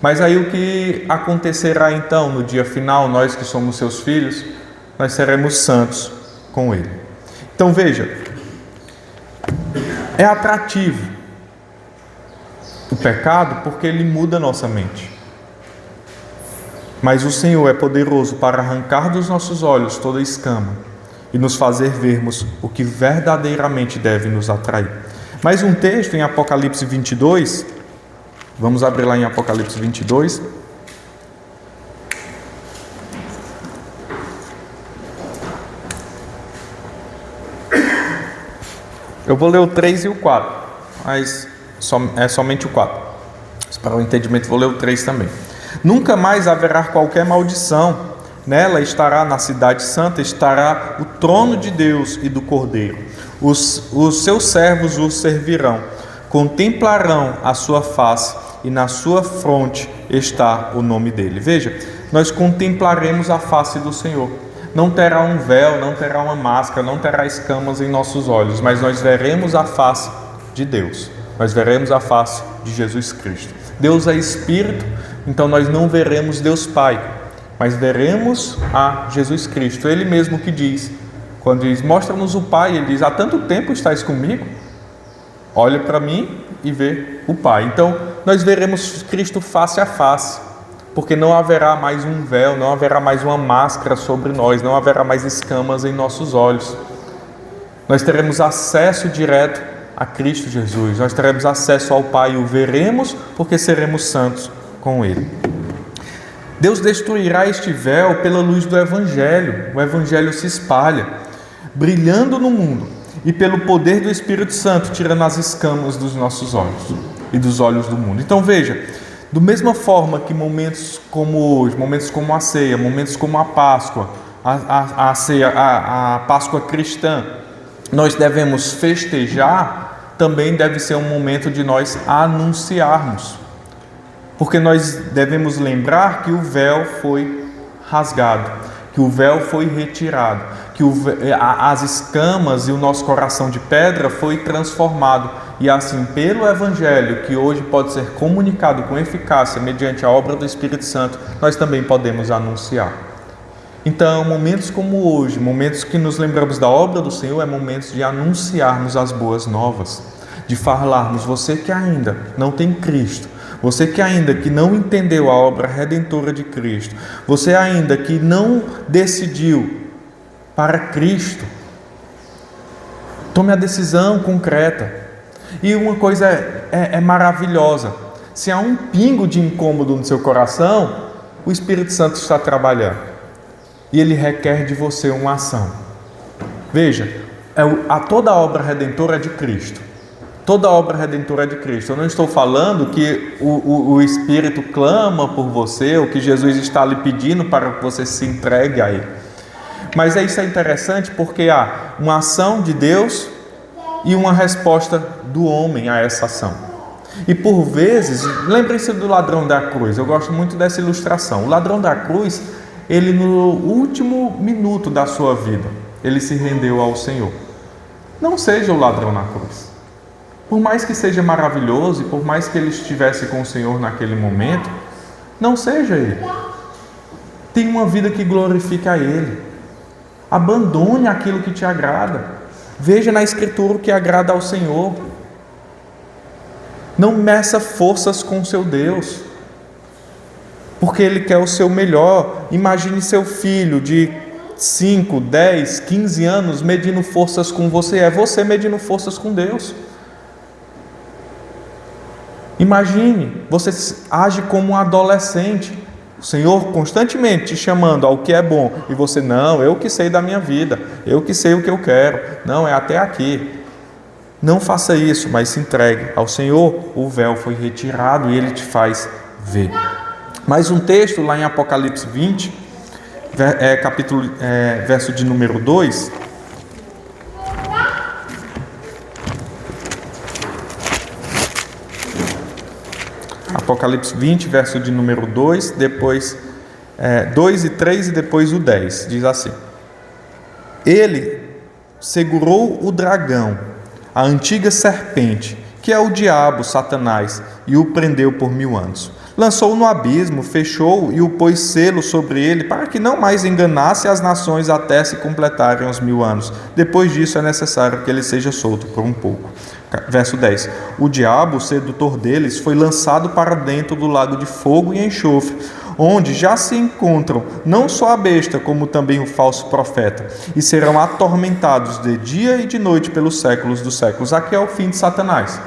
Mas aí o que acontecerá então no dia final, nós que somos seus filhos, nós seremos santos com Ele. Então veja, é atrativo o pecado porque ele muda a nossa mente. Mas o Senhor é poderoso para arrancar dos nossos olhos toda escama e nos fazer vermos o que verdadeiramente deve nos atrair. Mais um texto em Apocalipse 22, vamos abrir lá em Apocalipse 22. Eu vou ler o 3 e o 4, mas é somente o 4. Para o entendimento, vou ler o 3 também. Nunca mais haverá qualquer maldição. Nela estará, na cidade santa, estará o trono de Deus e do Cordeiro. Os seus servos o servirão, contemplarão a sua face e na sua fronte está o nome dele. Veja, nós contemplaremos a face do Senhor. Não terá um véu, não terá uma máscara, não terá escamas em nossos olhos, mas nós veremos a face de Deus. Nós veremos a face de Jesus Cristo. Deus é Espírito, então nós não veremos Deus Pai, mas veremos a Jesus Cristo. Ele mesmo que diz, quando diz, mostra-nos o Pai, ele diz, há tanto tempo estás comigo, olha para mim e vê o Pai. Então nós veremos Cristo face a face, porque não haverá mais um véu, não haverá mais uma máscara sobre nós, não haverá mais escamas em nossos olhos. Nós teremos acesso direto a Cristo Jesus, nós teremos acesso ao Pai e o veremos porque seremos santos com Ele. Deus destruirá este véu pela luz do Evangelho. O Evangelho se espalha, brilhando no mundo, e pelo poder do Espírito Santo, tirando as escamas dos nossos olhos e dos olhos do mundo. Então veja, da mesma forma que momentos como hoje, momentos como a ceia, momentos como a Páscoa, a Páscoa cristã, nós devemos festejar, também deve ser um momento de nós anunciarmos. Porque nós devemos lembrar que o véu foi rasgado, que o véu foi retirado, que as escamas e o nosso coração de pedra foi transformado. E assim, pelo Evangelho, que hoje pode ser comunicado com eficácia mediante a obra do Espírito Santo, nós também podemos anunciar. Então, momentos como hoje, momentos que nos lembramos da obra do Senhor, é momentos de anunciarmos as boas novas, de falarmos, você que ainda não tem Cristo, você que ainda que não entendeu a obra redentora de Cristo, você ainda que não decidiu para Cristo, tome a decisão concreta. E uma coisa é maravilhosa, se há um pingo de incômodo no seu coração, o Espírito Santo está trabalhando e ele requer de você uma ação. Veja, toda a obra redentora é de Cristo. Toda a obra redentora é de Cristo. Eu não estou falando que o Espírito clama por você, ou que Jesus está lhe pedindo para que você se entregue a Ele. Mas isso é interessante porque há uma ação de Deus e uma resposta do homem a essa ação. E por vezes, lembrem-se do ladrão da cruz. Eu gosto muito dessa ilustração. O ladrão da cruz, ele no último minuto da sua vida, ele se rendeu ao Senhor. Não seja o ladrão na cruz. Por mais que seja maravilhoso e por mais que ele estivesse com o Senhor naquele momento, não seja ele. Tenha uma vida que glorifique a Ele. Abandone aquilo que te agrada. Veja na Escritura o que agrada ao Senhor. Não meça forças com seu Deus, porque Ele quer o seu melhor. Imagine seu filho de 5, 10, 15 anos medindo forças com você. É você medindo forças com Deus. Imagine, você age como um adolescente, o Senhor constantemente te chamando ao que é bom, e você, não, eu que sei da minha vida, eu que sei o que eu quero, não, é até aqui. Não faça isso, mas se entregue ao Senhor. O véu foi retirado e Ele te faz ver. Mais um texto lá em Apocalipse 20, verso de número 2. Apocalipse 20, verso de número 2, depois 2 e 3 e depois o 10, diz assim: Ele segurou o dragão, a antiga serpente, que é o diabo, Satanás, e o prendeu por 1000 anos. Lançou-o no abismo, fechou e o pôs selo sobre ele, para que não mais enganasse as nações até se completarem os 1000 anos. Depois disso é necessário que ele seja solto por um pouco. Verso 10. O diabo, o sedutor deles, foi lançado para dentro do lago de fogo e enxofre, onde já se encontram não só a besta, como também o falso profeta, e serão atormentados de dia e de noite pelos séculos dos séculos. Aqui é o fim de Satanás.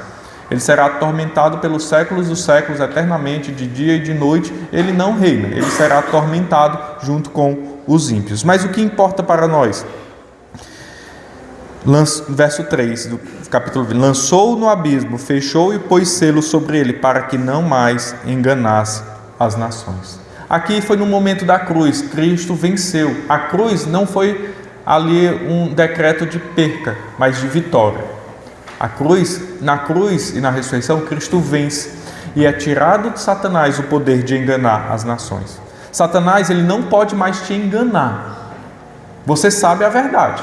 Ele será atormentado pelos séculos dos séculos, eternamente, de dia e de noite. Ele não reina, ele será atormentado junto com os ímpios. Mas o que importa para nós? Verso 3 do capítulo 20. Lançou-o no abismo, fechou e pôs selo sobre ele, para que não mais enganasse as nações. Aqui foi no momento da cruz. Cristo venceu. A cruz não foi ali um decreto de perca, mas de vitória. Na cruz e na ressurreição, Cristo vence e é tirado de Satanás o poder de enganar as nações. Satanás, ele não pode mais te enganar. Você sabe a verdade.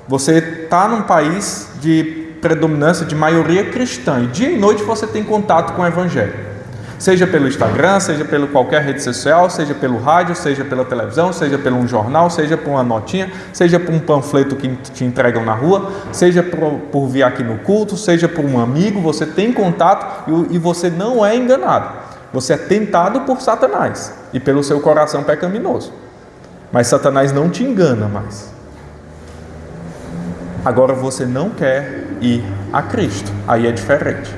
Você está num país de predominância, de maioria cristã, e dia e noite você tem contato com o Evangelho. Seja pelo Instagram, seja pelo qualquer rede social, seja pelo rádio, seja pela televisão, seja pelo um jornal, seja por uma notinha, seja por um panfleto que te entregam na rua, seja por vir aqui no culto, seja por um amigo, você tem contato e você não é enganado. Você é tentado por Satanás e pelo seu coração pecaminoso. Mas Satanás não te engana mais. Agora você não quer ir a Cristo. Aí é diferente.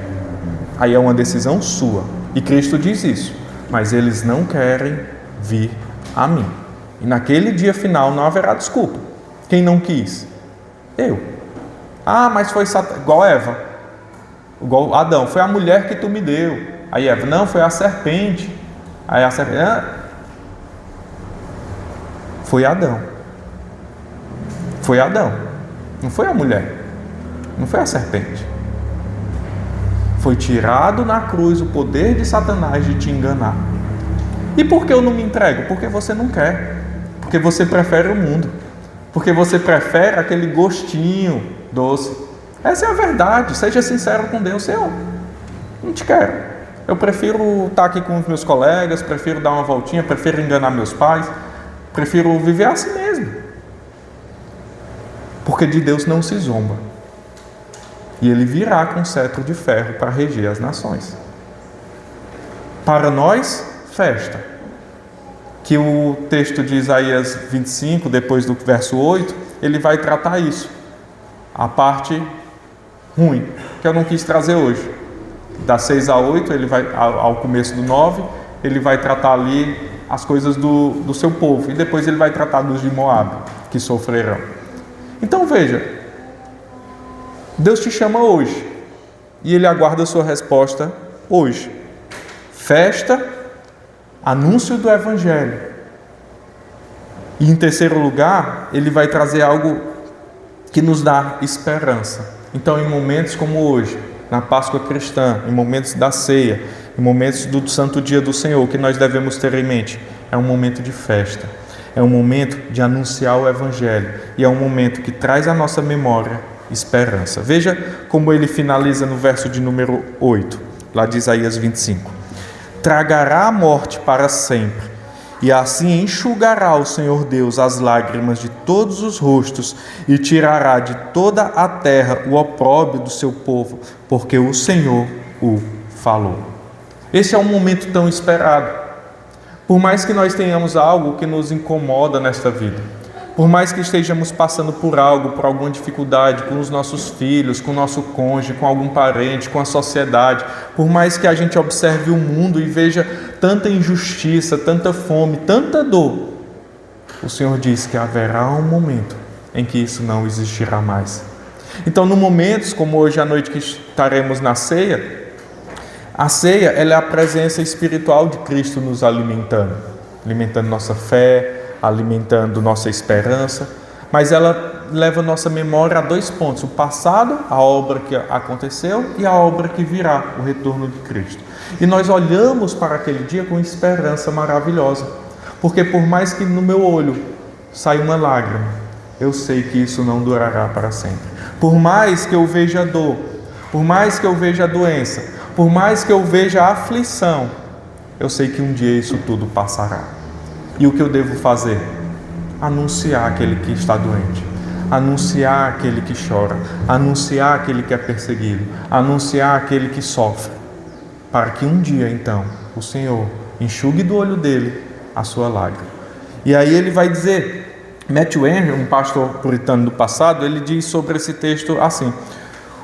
Aí é uma decisão sua. E Cristo diz isso. Mas eles não querem vir a mim. E naquele dia final não haverá desculpa. Quem não quis? Eu. Ah, mas foi Satanás. Igual Eva. Igual Adão. Foi a mulher que tu me deu. Aí Eva. Não, foi a serpente. Aí a serpente. Foi Adão. Foi Adão. Não foi a mulher, não foi a serpente. Foi tirado na cruz o poder de Satanás de te enganar. E por que eu não me entrego? Porque você não quer. Porque você prefere o mundo. Porque você prefere aquele gostinho doce. Essa é a verdade. Seja sincero com Deus. Eu não te quero. Eu prefiro estar aqui com os meus colegas, prefiro dar uma voltinha, prefiro enganar meus pais, prefiro viver assim mesmo. Porque de Deus não se zomba. E Ele virá com cetro de ferro para reger as nações. Para nós, festa. Que o texto de Isaías 25, depois do verso 8, ele vai tratar isso. A parte ruim, que eu não quis trazer hoje. Da 6 a 8, ele vai, ao começo do 9, ele vai tratar ali as coisas do seu povo. E depois ele vai tratar dos de Moabe, que sofrerão. Então veja, Deus te chama hoje. E Ele aguarda a sua resposta hoje. Festa, anúncio do Evangelho. E em terceiro lugar, Ele vai trazer algo que nos dá esperança. Então, em momentos como hoje, na Páscoa cristã, em momentos da ceia, em momentos do Santo Dia do Senhor, o que nós devemos ter em mente? É um momento de festa, é um momento de anunciar o Evangelho, e é um momento que traz à nossa memória esperança. Veja como ele finaliza no verso de número 8, lá de Isaías 25. Tragará a morte para sempre, e assim enxugará o Senhor Deus as lágrimas de todos os rostos, e tirará de toda a terra o opróbrio do seu povo, porque o Senhor o falou. Esse é um momento tão esperado. Por mais que nós tenhamos algo que nos incomoda nesta vida, por mais que estejamos passando por algo, por alguma dificuldade com os nossos filhos, com o nosso cônjuge, com algum parente, com a sociedade, por mais que a gente observe o mundo e veja tanta injustiça, tanta fome, tanta dor, o Senhor diz que haverá um momento em que isso não existirá mais. Então, no momentos como hoje à noite que estaremos na ceia, a ceia ela é a presença espiritual de Cristo nos alimentando nossa fé, alimentando nossa esperança, mas ela leva nossa memória a dois pontos: o passado, a obra que aconteceu, e a obra que virá, o retorno de Cristo. E nós olhamos para aquele dia com esperança maravilhosa, porque por mais que no meu olho saia uma lágrima, eu sei que isso não durará para sempre. Por mais que eu veja dor, por mais que eu veja a doença, por mais que eu veja a aflição, eu sei que um dia isso tudo passará. E o que eu devo fazer? Anunciar aquele que está doente, anunciar aquele que chora, anunciar aquele que é perseguido, anunciar aquele que sofre, para que um dia então o Senhor enxugue do olho dele a sua lágrima. E aí ele vai dizer, Matthew Henry, um pastor puritano do passado, ele diz sobre esse texto assim: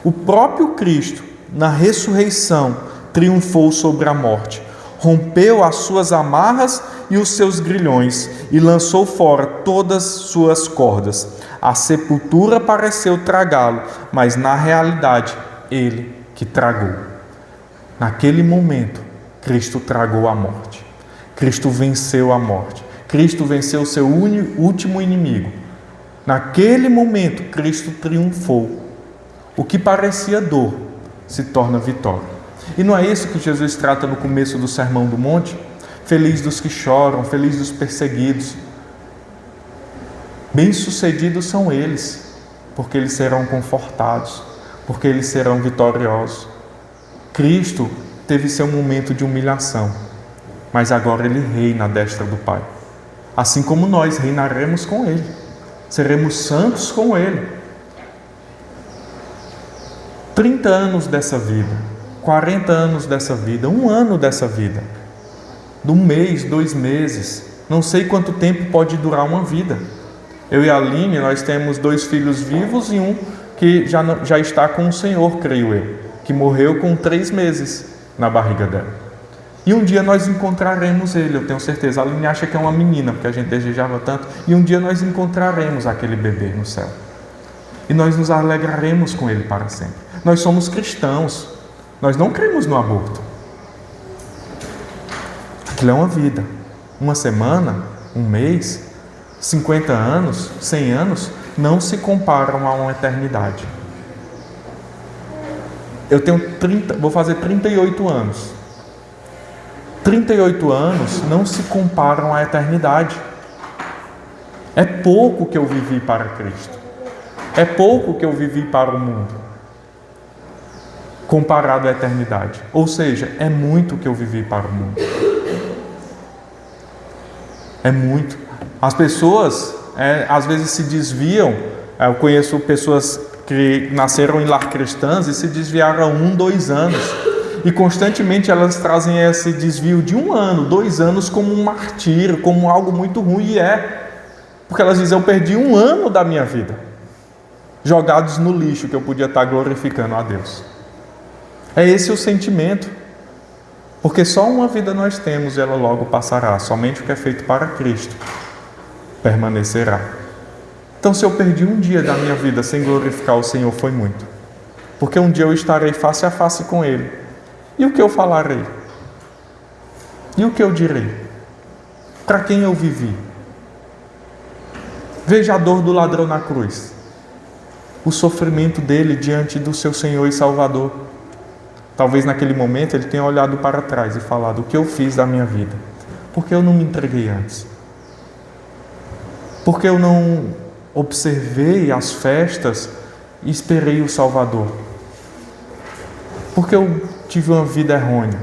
o próprio Cristo na ressurreição triunfou sobre a morte, rompeu as suas amarras e os seus grilhões e lançou fora todas suas cordas. A sepultura pareceu tragá-lo, mas na realidade ele que tragou. Naquele momento, Cristo tragou a morte. Cristo venceu a morte. Cristo venceu o seu último inimigo. Naquele momento, Cristo triunfou. O que parecia dor se torna vitória. E não é isso que Jesus trata no começo do Sermão do Monte? Feliz dos que choram, feliz dos perseguidos. Bem-sucedidos são eles, porque eles serão confortados, porque eles serão vitoriosos. Cristo teve seu momento de humilhação, mas agora ele reina à destra do Pai. Assim como nós reinaremos com ele, seremos santos com ele. 30 anos dessa vida, 40 anos dessa vida, 1 ano dessa vida, de 1 mês, 2 meses, não sei quanto tempo pode durar uma vida. Eu e a Aline, nós temos 2 filhos vivos e um que já está com o Senhor, creio eu, que morreu com 3 meses na barriga dela. E um dia nós encontraremos ele, eu tenho certeza. A Aline acha que é uma menina, porque a gente desejava tanto, e um dia nós encontraremos aquele bebê no céu. E nós nos alegraremos com ele para sempre. Nós somos cristãos, nós não cremos no aborto. Aquilo é uma vida. 1 semana, 1 mês, 50 anos, 100 anos, não se comparam a uma eternidade. Eu tenho vou fazer 38 anos. 38 anos não se comparam à eternidade. É pouco que eu vivi para Cristo. É pouco que eu vivi para o mundo, comparado à eternidade. Ou seja, é muito que eu vivi para o mundo. É muito. As pessoas, às vezes, se desviam. Eu conheço pessoas que nasceram em lar cristãs e se desviaram há 1, 2 anos. E constantemente elas trazem esse desvio de 1 ano, 2 anos como um martírio, como algo muito ruim. E porque elas dizem, eu perdi 1 ano da minha vida, jogados no lixo, que eu podia estar glorificando a Deus. É esse o sentimento. Porque só uma vida nós temos e ela logo passará. Somente o que é feito para Cristo permanecerá. Então, se eu perdi 1 dia da minha vida sem glorificar o Senhor, foi muito. Porque um dia eu estarei face a face com Ele. E o que eu falarei? E o que eu direi? Para quem eu vivi? Veja a dor do ladrão na cruz. O sofrimento dele diante do seu Senhor e Salvador. Talvez naquele momento ele tenha olhado para trás e falado, o que eu fiz da minha vida? Por que eu não me entreguei antes? Por que eu não observei as festas e esperei o Salvador? Por que eu tive uma vida errônea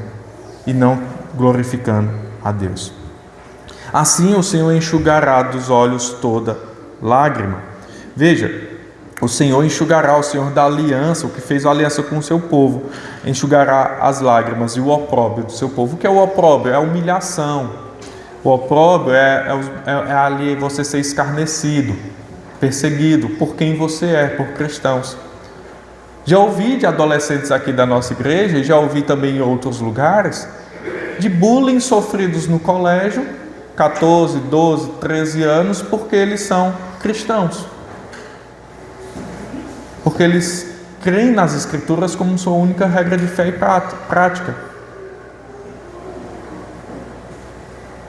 e não glorificando a Deus? Assim o Senhor enxugará dos olhos toda lágrima. Veja, o Senhor enxugará, o Senhor da aliança, o que fez a aliança com o seu povo, enxugará as lágrimas e o opróbrio do seu povo. O que é o opróbrio? É a humilhação. O opróbrio é ali você ser escarnecido, perseguido por quem você é, por cristãos. Já ouvi de adolescentes aqui da nossa igreja, e já ouvi também em outros lugares, de bullying sofridos no colégio, 14, 12, 13 anos, porque eles são cristãos. Porque eles creem nas Escrituras como sua única regra de fé e prática.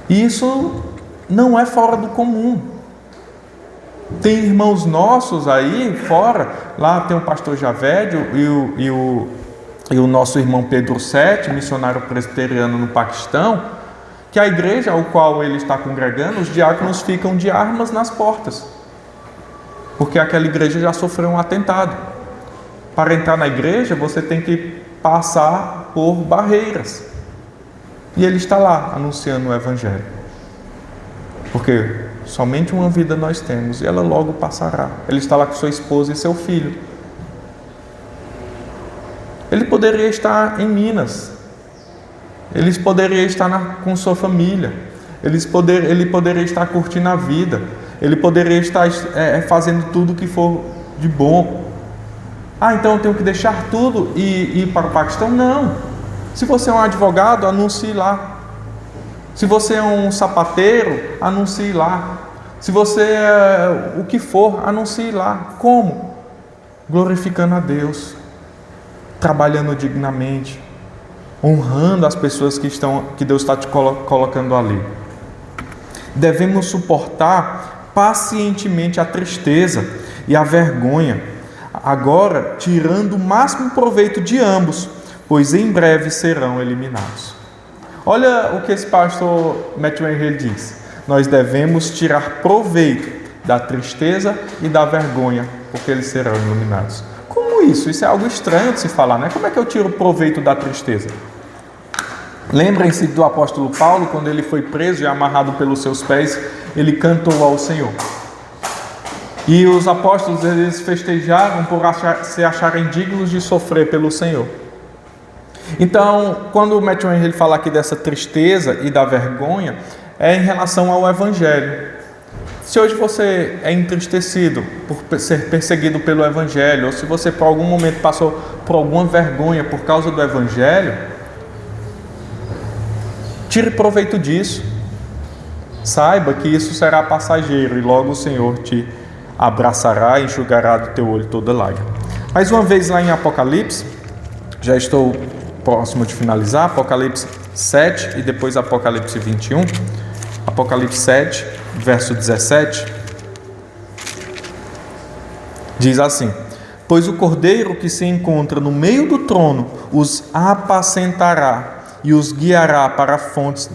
E isso não é fora do comum. Tem irmãos nossos aí fora, lá tem o pastor Javédio e o nosso irmão Pedro Sete, missionário presbiteriano no Paquistão, que a igreja ao qual ele está congregando, os diáconos ficam de armas nas portas. Porque aquela igreja já sofreu um atentado. Para entrar na igreja, você tem que passar por barreiras. E ele está lá, anunciando o Evangelho. Porque somente uma vida nós temos, e ela logo passará. Ele está lá com sua esposa e seu filho. Ele poderia estar em Minas. Ele poderia estar com sua família. Ele poderia estar curtindo a vida. Ele poderia estar fazendo tudo que for de bom. Então eu tenho que deixar tudo e ir para o Paquistão? Não. Se você é um advogado, anuncie lá. Se você é um sapateiro, anuncie lá. Se você é o que for, anuncie lá. Como? Glorificando a Deus, trabalhando dignamente, honrando as pessoas que Deus está te colocando ali. Devemos suportar pacientemente a tristeza e a vergonha, agora tirando o máximo proveito de ambos, pois em breve serão eliminados. Olha o que esse pastor Matthew Henry diz: nós devemos tirar proveito da tristeza e da vergonha, porque eles serão eliminados. Como isso? Isso é algo estranho de se falar, né? Como é que eu tiro proveito da tristeza? Lembrem-se do apóstolo Paulo, quando ele foi preso e amarrado pelos seus pés, ele cantou ao Senhor. E os apóstolos, eles festejavam por se acharem dignos de sofrer pelo Senhor. Então, quando o Matthew Henry fala aqui dessa tristeza e da vergonha, é em relação ao Evangelho. Se hoje você é entristecido por ser perseguido pelo Evangelho, ou se você por algum momento passou por alguma vergonha por causa do Evangelho, tire proveito disso. Saiba que isso será passageiro e logo o Senhor te abraçará e enxugará do teu olho toda lágrima. Mais uma vez lá em Apocalipse, já estou próximo de finalizar, Apocalipse 7 e depois Apocalipse 21. Apocalipse 7, verso 17, diz assim: pois o cordeiro que se encontra no meio do trono os apacentará e os guiará para fontes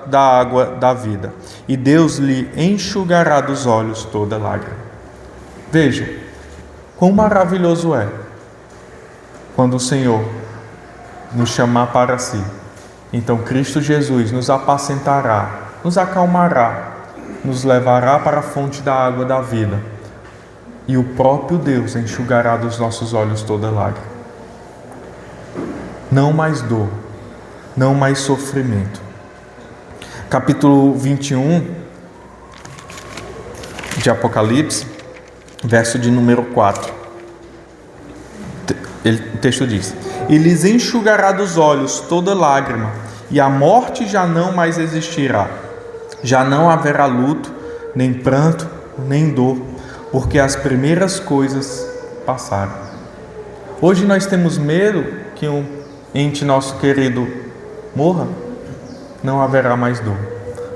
da água da vida, e Deus lhe enxugará dos olhos toda lágrima. Veja, quão maravilhoso é quando o Senhor nos chamar para si. Então Cristo Jesus nos apacentará, nos acalmará, nos levará para a fonte da água da vida, e o próprio Deus enxugará dos nossos olhos toda lágrima. Não mais dor, não mais sofrimento. Capítulo 21 de Apocalipse, verso de número 4. O texto diz: e lhes enxugará dos olhos toda lágrima, e a morte já não mais existirá. Já não haverá luto, nem pranto, nem dor, porque as primeiras coisas passaram. Hoje nós temos medo que um ente nosso querido morra. Não haverá mais dor,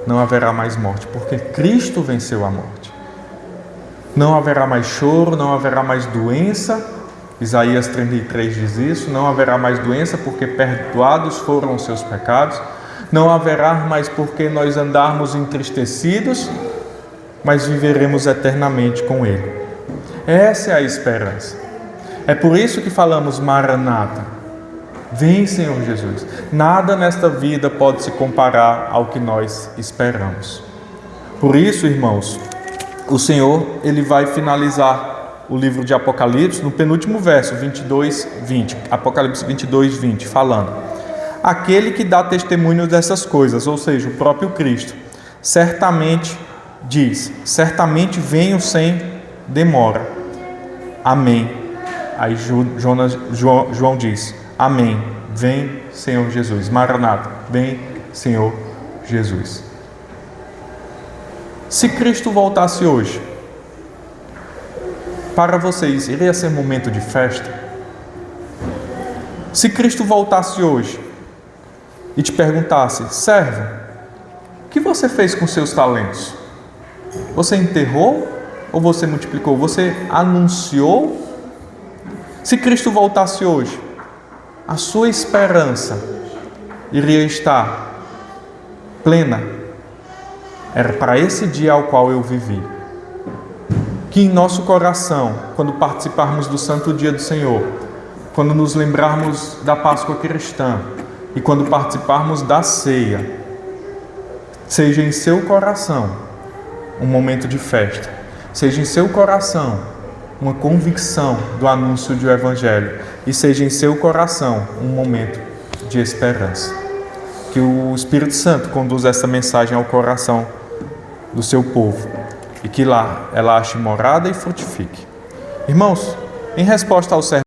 não haverá mais morte, porque Cristo venceu a morte. Não haverá mais choro, não haverá mais doença. Isaías 33 diz isso: não haverá mais doença, porque perdoados foram os seus pecados. Não haverá mais porque nós andarmos entristecidos, mas viveremos eternamente com Ele. Essa é a esperança. É por isso que falamos Maranata. Vem, Senhor Jesus. Nada nesta vida pode se comparar ao que nós esperamos. Por isso, irmãos, o Senhor, Ele vai finalizar o livro de Apocalipse no penúltimo verso, 22, 20. Apocalipse 22, 20, falando: aquele que dá testemunho dessas coisas, ou seja, o próprio Cristo, certamente diz, certamente venho sem demora. Amém. Aí João diz: amém. Vem, Senhor Jesus. Maranata. Vem, Senhor Jesus. Se Cristo voltasse hoje, para vocês, iria ser momento de festa? Se Cristo voltasse hoje e te perguntasse: servo, o que você fez com seus talentos? Você enterrou ou você multiplicou? Você anunciou? Se Cristo voltasse hoje, a sua esperança iria estar plena. Era para esse dia ao qual eu vivi. Que em nosso coração, quando participarmos do Santo Dia do Senhor, quando nos lembrarmos da Páscoa cristã e quando participarmos da ceia, seja em seu coração um momento de festa, seja em seu coração uma convicção do anúncio do Evangelho e seja em seu coração um momento de esperança. Que o Espírito Santo conduza essa mensagem ao coração do seu povo e que lá ela ache morada e frutifique. Irmãos, em resposta ao sermão,